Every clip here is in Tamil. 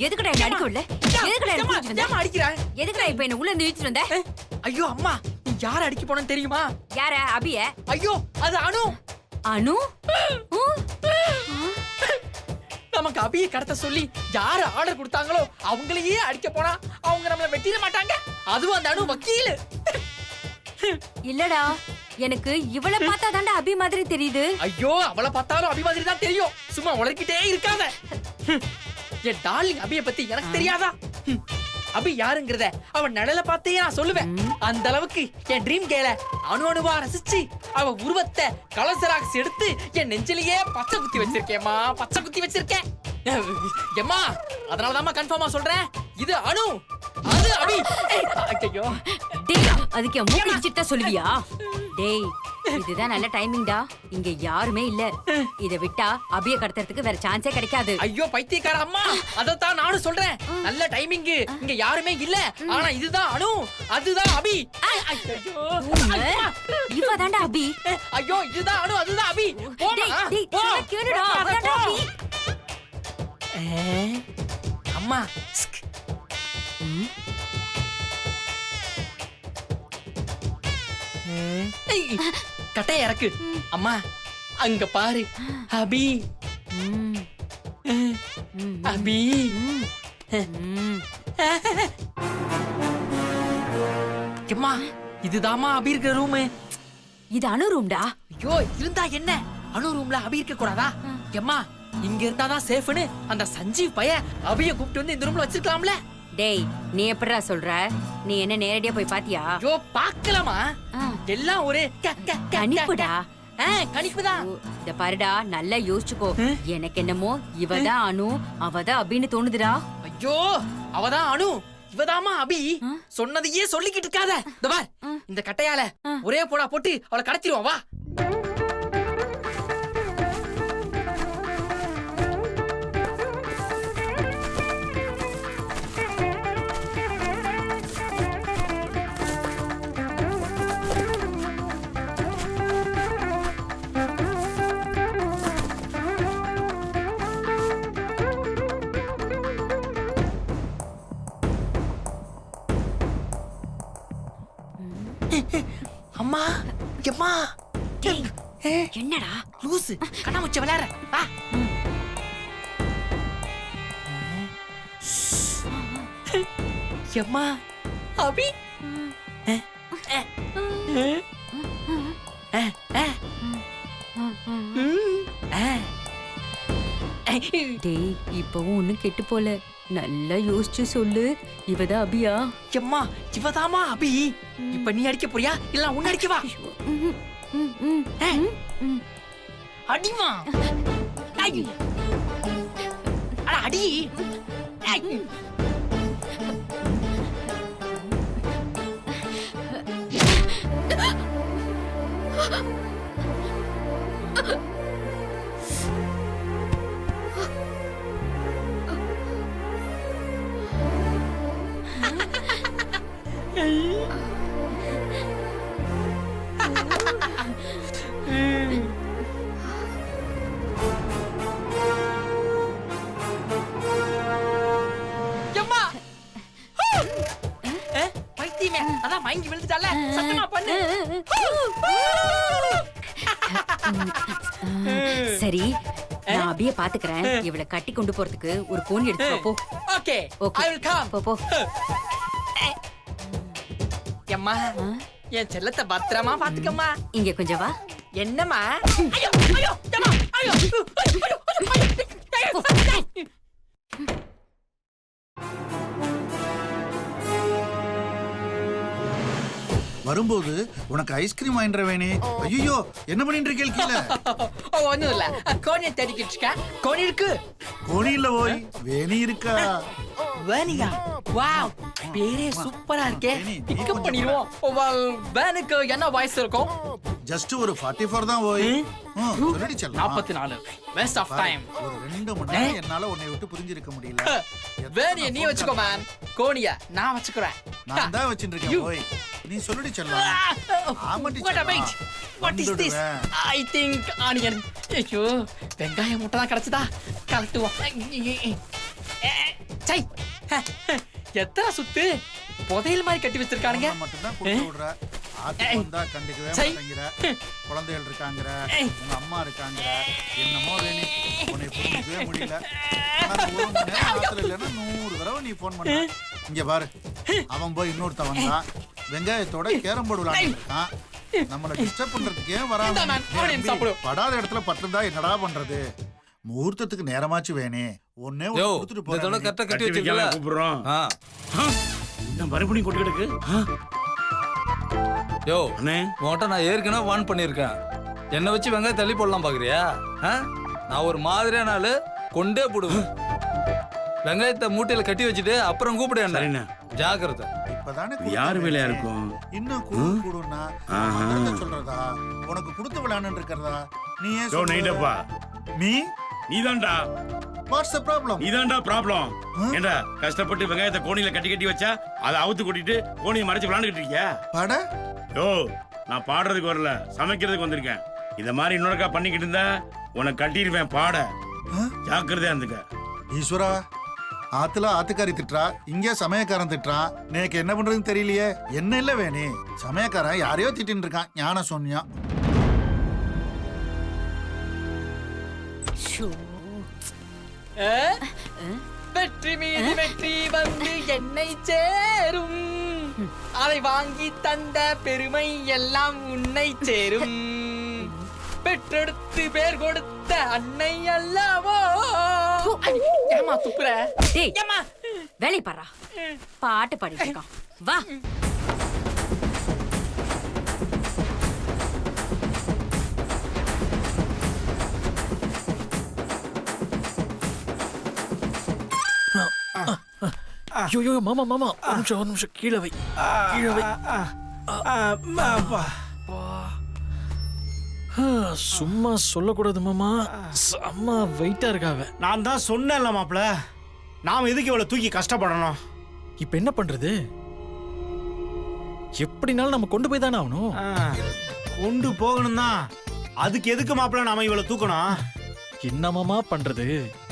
எதுக்குடா என்ன அடிக்க விடல? எதுக்குடா என்ன புடிச்சிட்டு வந்த? அடிக்கிறா? எதுக்குடா இப்ப என்ன உள்ள இருந்து இழுத்துட்டு வந்த? ஐயோ அம்மா, நீ யார அடிக்க போனன்னு தெரியுமா? யார? அபிய? ஐயோ, அது அனு. அனு? நமக்கு அபியை கடத்த சொல்லி யாரு ஆர்டர் கொடுத்தாங்களோ அவங்களையே அடிக்க போனா அவங்க நம்மள வெட்டிட மாட்டாங்க. அதுவும் அந்த அனு வக்கீல். இல்லடா, எனக்கு இவளை பார்த்தா தாண்டா அபி மாதிரி தெரியுது. ஐயோ, அவளை பார்த்தாலும் அபி மாதிரி தான் தெரியும். சும்மா உளறிக்கிட்டே இருக்காத. என் டார்லிங் அபியை பத்தி எனக்கு தெரியாதா? அபி யாருங்கறத அவன் நிழல பார்த்தே நான் சொல்லுவேன். அந்த அளவுக்கு என் ட்ரீம் கேல அணு அணுவா ரசிச்சு அவ உருவத்தை கலசராக்ஸ் எடுத்து என் நெஞ்சிலேயே பச்சை குத்தி வச்சிருக்கேம்மா, பச்சை குத்தி வச்சிருக்கேன். எம்மா, அதனாலதாம்மா கன்ஃபார்மா சொல்றேன், இது அணு, அது அபி. ஐயோ, டேய், அதுக்கு என் மூக்கு இடிச்சிட்டா சொல்லுவியா? டேய், இதுதான் நல்ல டைமிங்டா. இங்க யாருமே இல்ல. இத விட்டா அபிய கடத்துறதுக்கு வேற சான்ஸே கிடைக்காது. ஐயோ பைத்தியக்கார அம்மா, அதத்தான் நானும் சொல்றேன். நல்ல டைமிங், இங்க யாருமே இல்ல. ஆனா இதுதான் அணு, அதுதான் அபி. ஐயோ, இவ தாண்டா அபி. ஐயோ, இதுதான் அணு, அதுதான் அபி. டேய், கேளுடா, அவதான்டா அபி. அம்மா, கட்டைய இறக்கு. அம்மா, அங்க பாரு, அபி. அபி. அம்மா, இதுதாம்மா அபி இருக்கிற ரூம். இது அணு ரூம்டா. ஐயோ, இருந்தா என்ன, அணு ரூம்ல அபி இருக்க கூடாதா? அம்மா, இங்க இருந்தாதான் சேஃப்னு அந்த சஞ்சீவ் பைய அபிய கூப்பிட்டு வந்து இந்த ரூம்ல வச்சிருக்கலாம்ல. டேய், நீ எப்படிடா சொல்ற? நீ என்ன நேரடியா போய் பாத்தியா? ஐயோ, பார்க்கலாமா? எல்லாம் ஒரே கணிப்புடா. கணிப்புதான். இத பாருடா, நல்லா யோசிச்சுக்கோ. எனக்கு என்னமோ இவதான் அணு, அவதான் அபின்னு தோணுதுடா. ஐயோ, அவதான் அணு, இவதாமா அபி. சொன்னதையே சொல்லிக்கிட்டு இருக்காத. இந்த பார், இந்த கட்டையால ஒரே போடா போட்டு அவளை கடத்திடுவோம், வா. அம்மா, எம்மா. என்னடா லூசு, கண்ணாமூச்சி விளையாடுற, வா. எம்மா, அபி. டேய், இப்பவும் ஒண்ணும் கெட்டு போல. நல்லா யோசிச்சு சொல்லு, இவதான் அபியா? எம்மா, இவதாமா அபி. இப்ப நீ அடிக்க போறியா இல்ல உன்ன அடிக்கவா? அடிமா. அடி. அதான் மயங்கி விழுந்துட்டால, சத்தமா பண்ணு. சரி, நான் அபிய பாத்துக்கிறேன். இவளை கட்டி கொண்டு போறதுக்கு ஒரு கோணி எடுத்து போ. Okay, I will come. போ. அம்மா, என் செல்லத்தை பத்திரமா பாத்துக்கம்மா. இங்க கொஞ்சம் வா. என்னம்மா? ஐயோ, ஐயோ, அம்மா, ஐயோ, ஐயோ. வரும்போது உனக்கு ஐஸ்கிரீம் வாங்கிற வேணே. ஐயோ, என்ன பண்ணிட்டு இருக்கீங்க கீழே? ஒண்ணும் இல்ல, கோணியை தேடிக்கிட்டு இருக்கேன். கோணி இருக்கு. கோணி இல்ல ஓய், வேணி இருக்கா? வேணியா? வாவ், பேரே சூப்பரா இருக்கே. பிக்கப் பண்ணிடுவோம். வேனுக்கு என்ன வயசு இருக்கும்? ஜஸ்ட் ஒரு 44 தான் போய் சொல்லிடி செல்லம் 44 வேஸ்ட் ஆஃப் டைம். ஒரு 2 மணி நேரம் என்னால உன்னை விட்டு புரிஞ்சிருக்க முடியல. வேணிய நீ வச்சுக்கோ மேன், கோணிய நான் வச்சுக்கிறேன். நான் தான் வச்சிட்டு இருக்கேன் போய். நீ சொல்லிடி செல்லம். ஆமாடி செல்லம். What is this? I think onion. ஐயோ வெங்காயம் முட்டை தான் கிடைச்சதா, கலட்டுவோம். சை எத்தனை சுத்து புதையல் மாதிரி கட்டி வச்சிருக்கானுங்க. மட்டும் தான் கொடுத்து விடுற. ஆத்துக்கு வந்தா கண்டுக்கவே மாட்டேங்கிற. குழந்தைகள் இருக்காங்கற, உங்க அம்மா இருக்காங்கற, என்னமோ வேணி உன்னை புரிஞ்சுக்கவே முடியல. ஆனா ஒரு மணி நேரம் ஆத்துல இல்லைன்னா 100 தடவை நீ போன் பண்ண. இங்க பாரு, அவன் போய் இன்னொருத்த வந்தான், வெங்காயத்தோட கேரம் போர்டு விளையாடிட்டு இருக்கான். நம்மள டிஸ்டர்ப் பண்றதுக்கே வராம படாத இடத்துல பட்டுதா என்னடா பண்றது? முகூர்த்தத்துக்கு நேரமாச்சு வேணே. ஒண்ணே கொடுத்துட்டு போறேன். கட்ட கட்டி வச்சிருக்கல கூப்பிடுறோம். இந்த மறுபடியும் கொண்டு கிடக்கு. யோ அண்ணே, உன்கிட்ட நான் ஏற்கனவே வார்ன் பண்ணியிருக்கேன். என்னை வச்சு வெங்காயம் தள்ளி போடலாம் பாக்குறியா? நான் ஒரு மாதிரியான ஆளு, கொண்டே போடுவேன். வெங்காயத்தை மூட்டையில கட்டி வச்சுட்டு அப்புறம் கூப்பிடு என்ன. ஜாக்கிரதை. இப்பதானே யாரு வேலையா இருக்கும்? இன்னும் கூடுனா சொல்றதா? உனக்கு கொடுத்து விளையாண்டு இருக்கிறதா? நீ நைட்டப்பா நீதான்டா. What's the problem? நீதான்டா ப்ராப்ளம். ஏண்டா கஷ்டப்பட்டு வெங்காயத்தை கோணில கட்டி கட்டி வச்சா அதை அவுத்து கொட்டிட்டு கோணியை மறைச்சு விளையாண்டுக்கிட்டு இருக்கியா? பாட யோ, நான் பாடுறதுக்கு வரல, சமைக்கிறதுக்கு வந்திருக்கேன். இத மாதிரி இன்னொருக்கா பண்ணிக்கிட்டு இருந்தா உனக்கு கட்டிடுவேன். பாட ஜாக்கிரதையா இருந்துக்க. ஈஸ்வரா, ஆத்துல ஆத்துக்காரி திட்டுறா, இங்க சமயக்காரன் திட்டுறான். எனக்கு என்ன பண்றதுன்னு தெரியலையே. என்ன இல்ல வேணே, சமயக்காரன் யாரையோ திட்டின்னு இருக்கான். ஞான சொன்னியா? வெற்றி மீது வெற்றி வந்து என்னை சேரும், அதை வாங்கி தந்த பெருமை எல்லாம் உன்னை சேரும். பெற்றெடுத்து பேர் கொடுத்த அன்னை அல்லவோ. ஏமா துப்புற? ஏமா வேலை பாரா, பாட்டு பாடிட்டு இருக்கான். வா ஐயோ மாமா மாமா, ஒரு நிமிஷம் கீழே வை, கீழே வை. சும்மா சொல்லக்கூடாது மாமா, அம்மா வெயிட்டா இருக்காவ. நான் தான் சொன்னேன்ல மாப்ள, நாம எதுக்கு இவ்வளவு தூக்கி கஷ்டப்படணும்? இப்ப என்ன பண்றது? எப்படினாலும் நம்ம கொண்டு போய் தானே ஆகணும். கொண்டு போகணும் தான். அதுக்கு எதுக்கு மாப்ள நாம இவ்வளவு தூக்கணும்? என்ன மாமா பண்றது?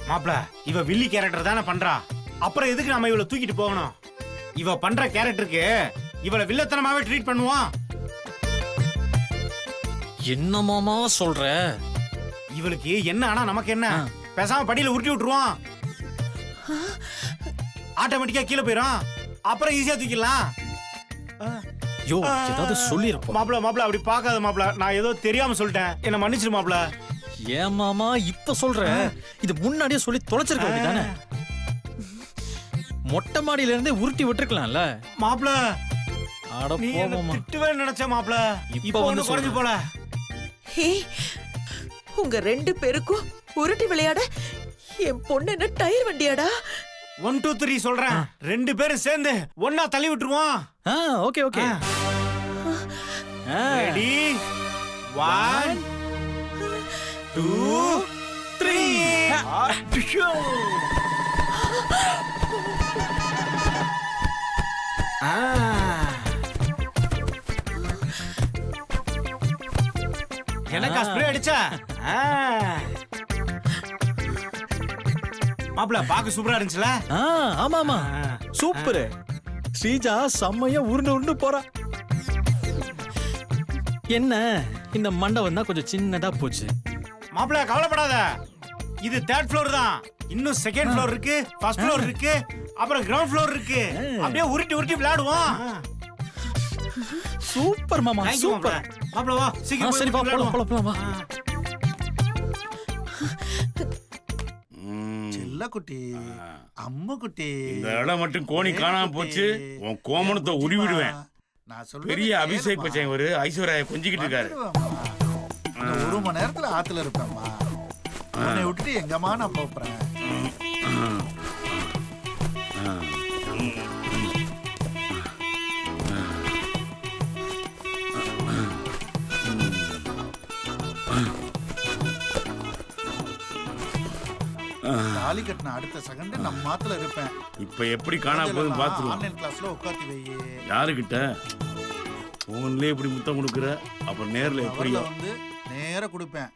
மாப்ள, இவ வில்லி கேரக்டர் தானே பண்றா, அப்புறம் எதுக்கு நாம இவ்வளவு தூக்கிட்டு போகணும்? இவ பண்ற கேரக்டருக்கு இவளை வில்லத்தனமாவே ட்ரீட் பண்ணுவான். என்ன மாமா சொல்ற? இவளுக்கு என்ன ஆனா நமக்கு என்ன? பேசாம படியில உருட்டி விட்டுருவான், ஆட்டோமேட்டிக்கா கீழே போயிடும், அப்புறம் ஈஸியா தூக்கிடலாம். யோ ஏதாவது சொல்லிருப்போம். மாப்ள மாப்ள அப்படி பார்க்காத மாப்ள, நான் ஏதோ தெரியாம சொல்லிட்டேன், என்ன மன்னிச்சிரு மாப்ள. ஏன் மாமா இப்ப சொல்ற? இது முன்னாடியே சொல்லி தொலைச்சிருக்க வேண்டியதானே? மொட்டை மாடியில இருந்தே உருட்டி விட்டுருக்கலாம்ல மாப்ள. அட போமா, திட்டுவே நினைச்ச மாப்ள, இப்ப வந்து குறைஞ்சு போல. உங்க 2 பேருக்கும் உருட்டி விளையாட என் பொண்ணு என்ன டயர் வண்டியாடா? 1 2 3 சொல்றேன், 2 பேரும் சேர்ந்து ஒன்னா தள்ளி விட்டுருவோம். Okay okay. ரெடி 1 2 3. எனக்கா ஸ்ப்ரே அடிச்சா? மாப்ள பாக்க சூப்பரா இருந்துச்சுல? ஆமா ஆமா சூப்பர். ஸ்ரீஜா செம்மையா உருண்டு உருண்டு போறா. என்ன இந்த மண்டபம் தான் கொஞ்சம் சின்னதா போச்சு. மாப்ள கவலைப்படாத, இது 3rd ஃப்ளோர் தான். இன்னும் 2nd ஃப்ளோர் இருக்கு, 1st ஃப்ளோர் இருக்கு, அப்புறம் கிரவுண்ட் ஃப்ளோர் இருக்கு. அப்படியே உருட்டி உருட்டி விளையாடுவோம். சூப்பர் மாமா சூப்பர். மாப்ள வா சீக்கிரம். சரி வா போலாம் போலாம் போலாம் வா. செல்ல குட்டி, அம்மா குட்டி, இந்த இடம் மட்டும் கோணி காணாம போச்சு, உன் கோமணத்தை உருவிடுவேன். நான் சொல்றேன், பெரிய அபிஷேக் பச்சன் ஒரு ஐஸ்வர்யா கொஞ்சிக்கிட்டு இருக்காரு. 1 மணி நேரத்துல ஆத்துல இருப்பேம்மா. உன்னை விட்டுட்டு எங்கம்மா நான் போறேன்? தாலி கட்டின அடுத்த செகண்ட் நம்ம மாத்துல இருப்பேன். இப்ப எப்படி காணா போகுதுன்னு பாத்துருவோம். ஆன்லைன் கிளாஸ்ல உட்காத்தி வையே. யாருக்கிட்ட போன்லயே இப்படி முத்தம் கொடுக்குற, அப்ப நேர்ல எப்படி? அவர்ல வந்து நேரா கொடுப்பேன்.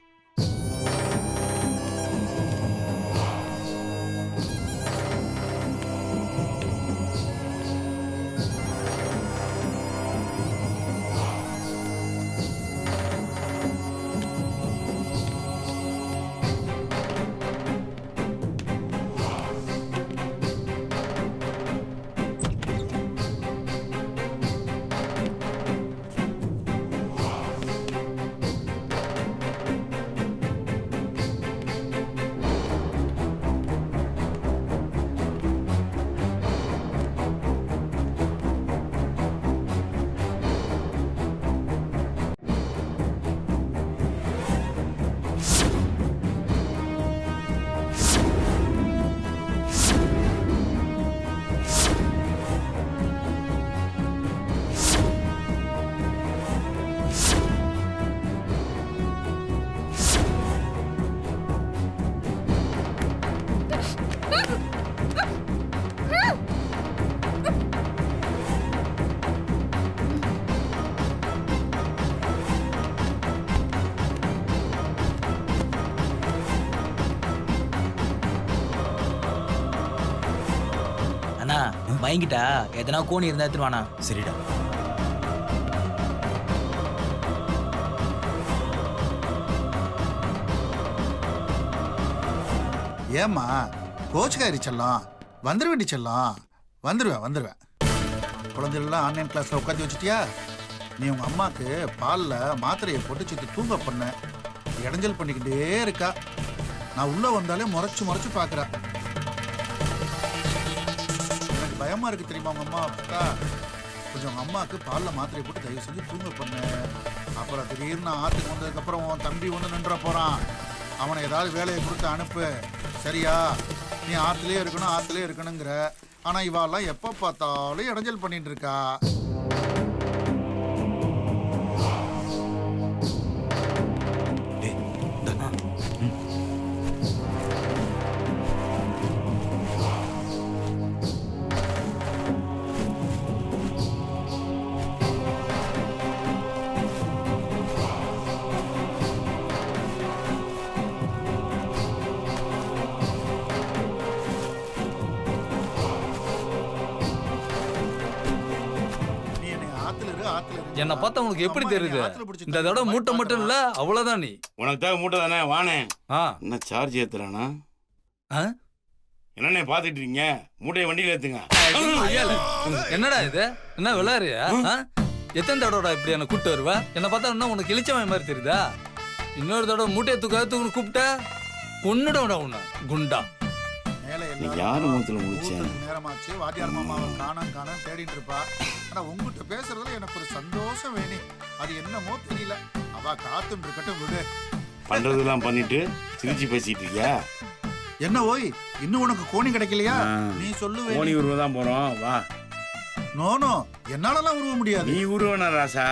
அண்ணா வாங்கிட்டா எதனா கோணி இருந்தா எடுத்துருவானா? சரிடா. ஏம்மா கோச்சுக்காரி செல்லம், வந்துருவேண்டி செல்லம். வந்துருவேன். குழந்தைகள்லாம் ஆன்லைன் கிளாஸ்ல உட்காந்து வச்சுட்டியா? நீ உங்க அம்மாக்கு பால்ல மாத்திரையை போட்டு சுத்தி தூங்க பண்ண இடைஞ்சல் பண்ணிக்கிட்டே இருக்கா. நான் உள்ள வந்தாலே முறைச்சு பாக்குறா. எனக்கு பயமா இருக்கு தெரியுமா உங்க அம்மா அப்பா. கொஞ்சம் உங்க அம்மாக்கு பால்ல மாத்திரையை போட்டு தயவு செஞ்சு தூங்க பண்ண. அப்புறம் திடீர்னு ஆத்துக்கு வந்ததுக்கு அப்புறம் உன் தம்பி வந்து நின்ற போறான். அவனை ஏதாவது வேலையை கொடுத்து அனுப்பு, சரியா? நீ ஆத்துலயே இருக்கணுங்கிற. ஆனா இவாலாம் எப்ப பார்த்தாலும் இடைஞ்சல் பண்ணிட்டு இருக்கா. என்ன பார்த்தா உங்களுக்கு எப்படி தெரியுது? இந்த தடவை மூட்டை மட்டும் இல்ல, அவ்வளவுதான். நீ உனக்கு தேவை மூட்டை தானே, வானே. ஆ என்ன சார்ஜ் ஏத்துறானா? ஆ? என்னண்ணே பாத்துட்டு இருக்கீங்க? மூட்டையை வண்டியில ஏத்துங்க. என்னடா இது? என்ன விளையாடுறியா? எத்தனை தடவை இப்படி என்ன கூப்பிட்டு வருவா? என்ன பார்த்தா என்ன உனக்கு இழிச்சவன் மாதிரி தெரியுதா? இன்னொரு தடவை மூட்டையை தூக்கணும்னு கூப்பிட்டா கொன்னுடா உன்னை குண்டா. யாரு மூத்துல முடிச்சேன்? நேரமாச்சு, வாத்தியார் மாமாவை காணான்னு தேடிட்டு இருப்பா. ஆனா உங்ககிட்ட பேசுறதுல எனக்கு ஒரு சந்தோஷம் வேணி. அது என்னமோ தெரியல. அவ காத்துன்னு இருக்கட்டும், விடு. பண்றதெல்லாம் பண்ணிட்டு சிரிச்சு பேசிட்டு இருக்கியா? என்ன ஓய், இன்னும் உனக்கு கோணி கிடைக்கலையா? நீ சொல்லுவே. கோணி உருவதான் போறோம், வா. நோனோ, என்னாலலாம் உருவ முடியாது. நீ உருவனா ராசா,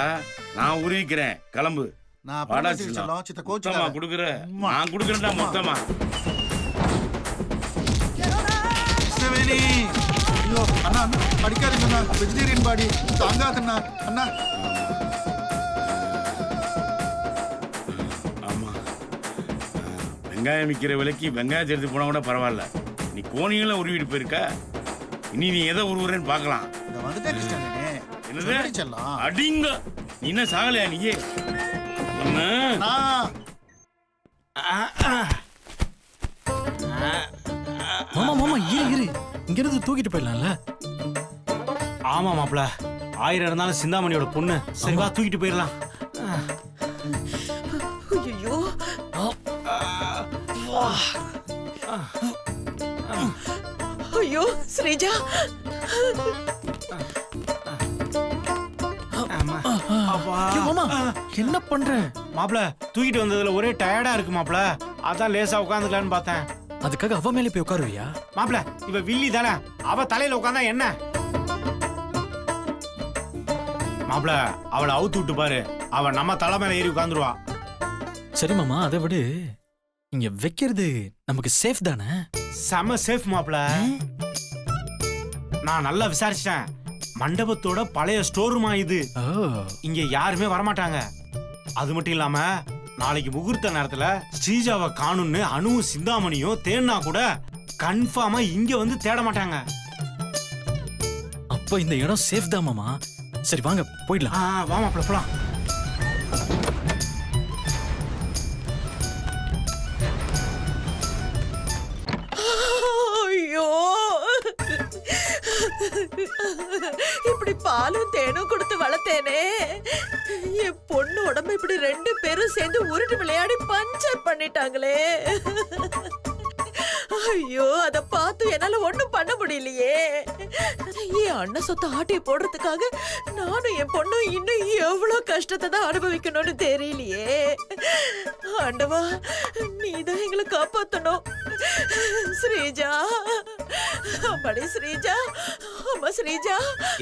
நான் உருவிக்கிறேன். கிளம்பு. நான் சித்த கோச்சு குடுக்குற, நான் குடுக்குறேன்டா மொத்தமா. அண்ணா படிக்காதீங்கண்ணா, வெஜிடேரியன் பாடி தாங்காதுண்ணா. அண்ணா ஆமா, வெங்காயம் விற்கிற விலைக்கு வெங்காயத்தை எடுத்து போனா கூட பரவாயில்ல. நீ கோணிகளை உருவிட்டு போயிருக்க. இனி நீ எதை உருவுறேன்னு பாக்கலாம். என்னது அடிங்க? நீ என்ன சாகலையா? நீ என்ன மாமா இரு இங்க இருந்து தூக்கிட்டு போயிடலாம்ல? ஆமா மாப்ள, 1000 இருந்தாலும் சிந்தாமணியோட பொண்ணு. சரி வா, தூக்கிட்டு போயிடலாம். ஐயோ, ஐயோ ஸ்ரீஜா. மாமா என்ன பண்ற? மாப்ள, தூக்கிட்டு வந்ததுல ஒரே டயர்டா இருக்கு மாப்ள. அதான் லேசா உட்காந்துக்கலான்னு பார்த்தேன். அதுக்காக அவ மேல போய் உட்காருவியா? மாப்ள, இவ வில்லி தானே, அவ தலையில உட்காந்தா என்ன? மாப்ள, அவளை அவுத்து விட்டு பாரு, அவ நம்ம தலை மேல ஏறி உட்காந்துருவா. சரி மாமா, அதை விடு. இங்க வைக்கிறது நமக்கு சேஃப் தானே? செம சேஃப் மாப்ள. நான் நல்லா விசாரிச்சிட்டேன். மண்டபத்தோட பழைய ஸ்டோர் ரூமா இது. இங்க யாருமே வரமாட்டாங்க. அது மட்டும் இல்லாம நாளைக்கு முகூர்த்த நேரத்துல ஸ்ரீஜாவை காணும்னு அணுவும் சிந்தாமணியும் தேடினா கூட கன்ஃபார்மா இங்க வந்து தேட மாட்டாங்க. அப்ப இந்த இடம் சேஃப் தான் மாமா. சரி வாங்க போயிடலாம். வா மாப்ள போலாம். ஐயோ, இப்படி பாலும் தேனும் கொடுத்து வளர்த்தேனே, என் பொண்ணு உடம்பு இப்படி 2 பேரும் சேர்ந்து உருட்டு விளையாடி பஞ்சர் பண்ணிட்டாங்களே. ஐயோ, அத பார்த்து என்னால ஒண்ணும் பண்ண முடியலையே. என் அண்ணன் சொத்தை ஆட்டி போடுறதுக்காக நானும் என் பொண்ணும் இன்னும் எவ்வளவு கஷ்டத்தை தான் அனுபவிக்கணும்னு தெரியலையே. ஆண்டவா, நீதான் எங்களை காப்பாத்தணும். ஸ்ரீஜா, அம்மாடி ஸ்ரீஜா, அம்மா ஸ்ரீஜா.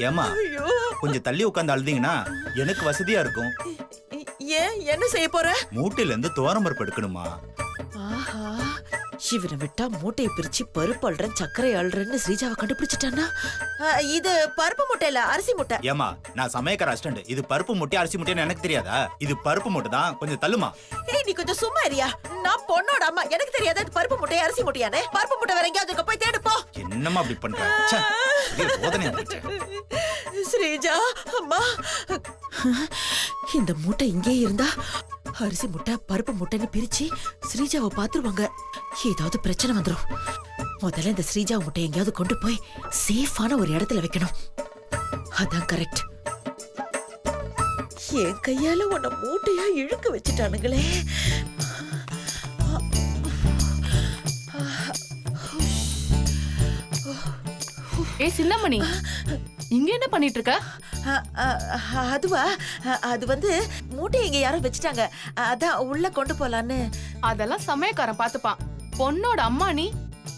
ஏமா ஐயோ, கொஞ்சம் தள்ளி உட்கார்ந்து அழுதீங்கன்னா எனக்கு வசதியா இருக்கும். ஏன் என்ன செய்ய போற? மூட்டையில இருந்து துவரம்பருப்பு எடுக்கணுமா? ஆஹா, இவனை விட்டா மூட்டையை பிரிச்சு பருப்பு அல்றேன் சர்க்கரை அல்றேன்னு ஸ்ரீஜாவை கண்டுபிடிச்சிட்டானா? இது பருப்பு மூட்டை இல்ல, அரிசி மூட்டை. ஏமா நான் சமயக்கார அசிஸ்டன்ட். இது பருப்பு மூட்டை அரிசி மூட்டைன்னு எனக்கு தெரியாதா? இது பருப்பு மூட்டை தான், கொஞ்சம் தள்ளுமா. ஏய், நீ கொஞ்சம் சும்மா இருயா. நான் பொண்ணோட அம்மா, எனக்கு தெரியாதா இது பருப்பு மூட்டை அரிசி மூட்டையானே? பருப்பு மூட்டை வேற எங்கேயாவது போய் தேடு போ. என்னம்மா அப்படி பண்ற? ச்சே, இது போதனையா போச்சு. ஸ்ரீஜா, அம்மா, இந்த மூட்டை இங்கே இருந்தா அரிசி மூட்டை பருப்பு மூட்டைன்னு பிரிச்சு ஸ்ரீஜாவை பாத்துருவாங்க. ஏதாவது பிரச்சனை வந்துரும். முதல்ல இந்த ஸ்ரீஜா மூட்டை எங்கேயாவது கொண்டு போய் சேஃபான ஒரு இடத்துல வைக்கணும். அதான் கரெக்ட். என் கையால உன்னை மூட்டையா இழுக்க வச்சுட்டானுங்களே. ஏய் சின்னமணி, இங்க என்ன பண்ணிட்டு இருக்க? அதுவா, அது வந்து மூட்டையை இங்க யாரோ வச்சுட்டாங்க. அதான் உள்ள கொண்டு போலான்னு. அதெல்லாம் சமயக்காரன் பாத்துப்பான். பொண்ணோட அம்மா நீ,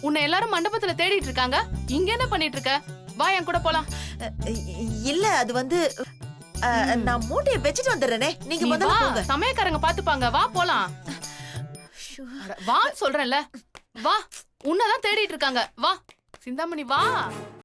உன்னை எல்லாரும் மண்டபத்துல தேடிட்டு இருக்காங்க. இங்க என்ன பண்ணிட்டு இருக்க? வா என் கூட போலாம். இல்ல, அது வந்து நான் மூட்டையை வச்சுட்டு வந்துடுறேனே, நீங்க நீ முதல்ல வா, போங்க. சமயக்காரங்க பாத்துப்பாங்க. வா போலாம். அட, வா சொல்றேன்ல. வா, உன்னதான் தேடிட்டு இருக்காங்க. வா சிந்தாமணி, வா.